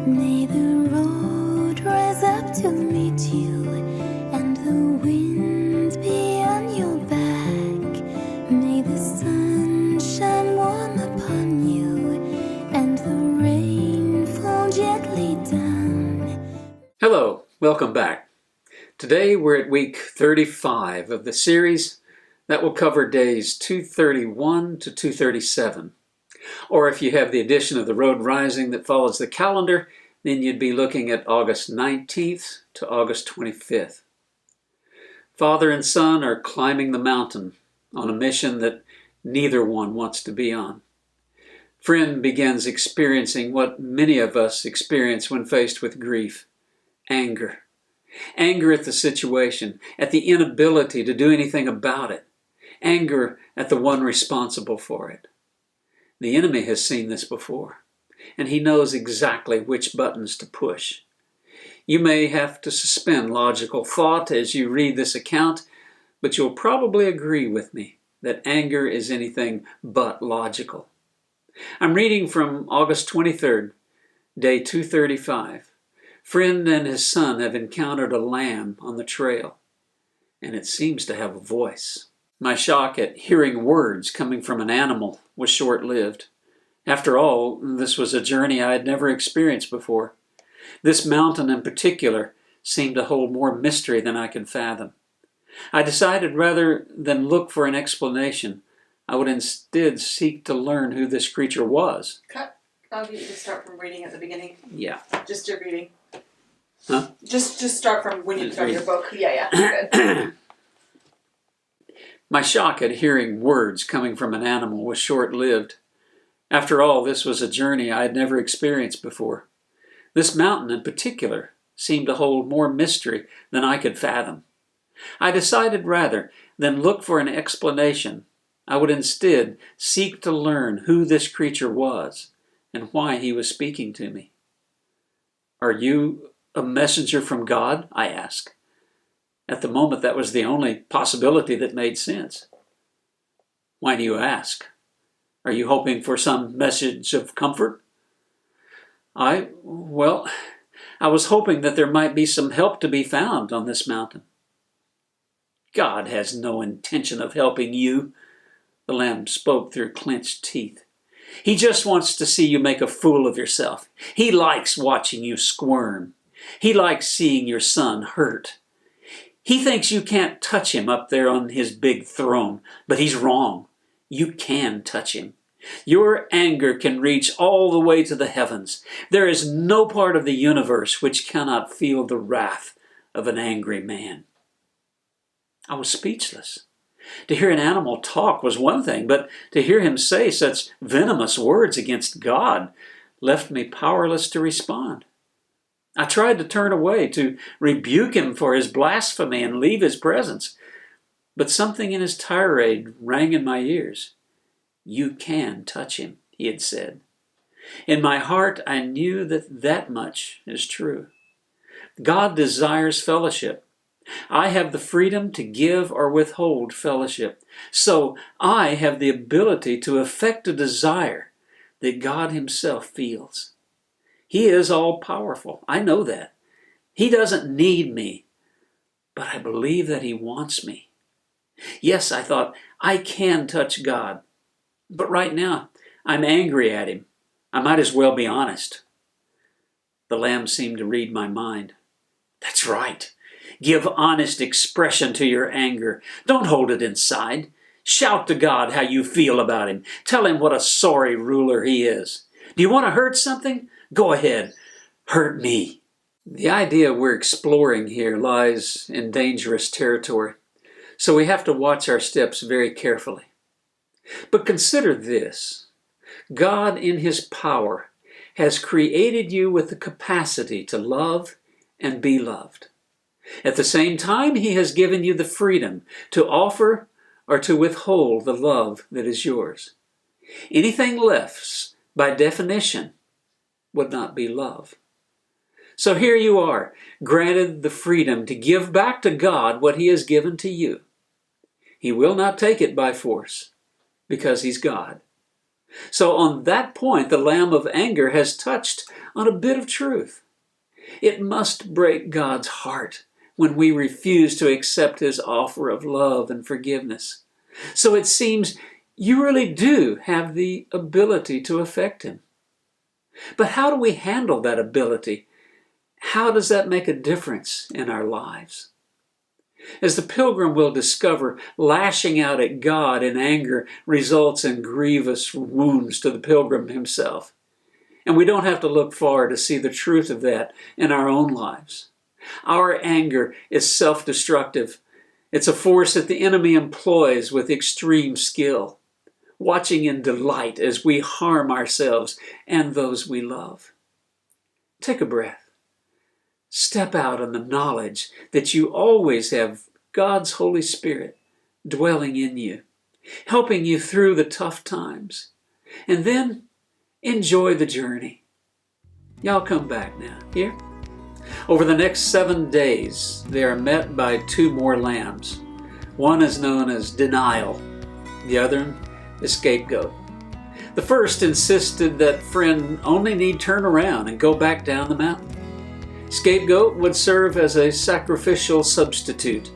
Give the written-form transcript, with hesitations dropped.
May the road rise up to meet you, and the wind be on your back. May the sun shine warm upon you, and the rain fall gently down. Hello, welcome back. Today we're at week 35 of the series that will cover days 231 to 237. Or if you have the edition of the Road Rising that follows the calendar, then you'd be looking at August 19th to August 25th. Father and son are climbing the mountain on a mission that neither one wants to be on. Friend begins experiencing what many of us experience when faced with grief: anger. Anger at the situation, at the inability to do anything about it. Anger at the one responsible for it. The enemy has seen this before, and he knows exactly which buttons to push. You may have to suspend logical thought as you read this account, but you'll probably agree with me that anger is anything but logical. I'm reading from August 23rd, day 235. Friend and his son have encountered a lamb on the trail, and it seems to have a voice. My shock at hearing words coming from an animal was short-lived. After all, this was a journey I had never experienced before. This mountain in particular seemed to hold more mystery than I could fathom. I decided rather than look for an explanation, I would instead seek to learn who this creature was. Cut. I'll get you to start from reading at the beginning. Yeah. Just your reading. Huh? Just start from when you Just start read. your book. Yeah. Good. My shock at hearing words coming from an animal was short-lived. After all, this was a journey I had never experienced before. This mountain in particular seemed to hold more mystery than I could fathom. I decided rather than look for an explanation, I would instead seek to learn who this creature was and why he was speaking to me. "Are you a messenger from God?" I asked. At the moment, that was the only possibility that made sense. "Why do you ask? Are you hoping for some message of comfort?" I was hoping that there might be some help to be found on this mountain." "God has no intention of helping you," the lamb spoke through clenched teeth. "He just wants to see you make a fool of yourself. He likes watching you squirm. He likes seeing your son hurt. He thinks you can't touch him up there on his big throne, but he's wrong. You can touch him. Your anger can reach all the way to the heavens. There is no part of the universe which cannot feel the wrath of an angry man." I was speechless. To hear an animal talk was one thing, but to hear him say such venomous words against God left me powerless to respond. I tried to turn away, to rebuke him for his blasphemy and leave his presence, but something in his tirade rang in my ears. "You can touch him," he had said. In my heart, I knew that much is true. God desires fellowship. I have the freedom to give or withhold fellowship. So I have the ability to affect a desire that God himself feels. He is all-powerful. I know that. He doesn't need me, but I believe that he wants me. Yes, I thought, I can touch God, but right now I'm angry at him. I might as well be honest. The lamb seemed to read my mind. "That's right. Give honest expression to your anger. Don't hold it inside. Shout to God how you feel about him. Tell him what a sorry ruler he is. Do you want to hurt something? Go ahead. Hurt me." The idea we're exploring here lies in dangerous territory, so we have to watch our steps very carefully. But consider this. God, in his power, has created you with the capacity to love and be loved. At the same time, he has given you the freedom to offer or to withhold the love that is yours. Anything less, by definition, would not be love. So here you are, granted the freedom to give back to God what he has given to you. He will not take it by force, because he's God. So on that point, the lamb of anger has touched on a bit of truth. It must break God's heart when we refuse to accept his offer of love and forgiveness. So it seems you really do have the ability to affect him. But how do we handle that ability? How does that make a difference in our lives? As the pilgrim will discover, lashing out at God in anger results in grievous wounds to the pilgrim himself. And we don't have to look far to see the truth of that in our own lives. Our anger is self-destructive. It's a force that the enemy employs with extreme skill, watching in delight as we harm ourselves and those we love. Take a breath. Step out in the knowledge that you always have God's Holy Spirit dwelling in you, helping you through the tough times. And then enjoy the journey. Y'all come back now. Here? Over the next 7 days, they are met by 2 more lambs. One is known as denial, the other is scapegoat. The first insisted that friend only need turn around and go back down the mountain. Scapegoat would serve as a sacrificial substitute,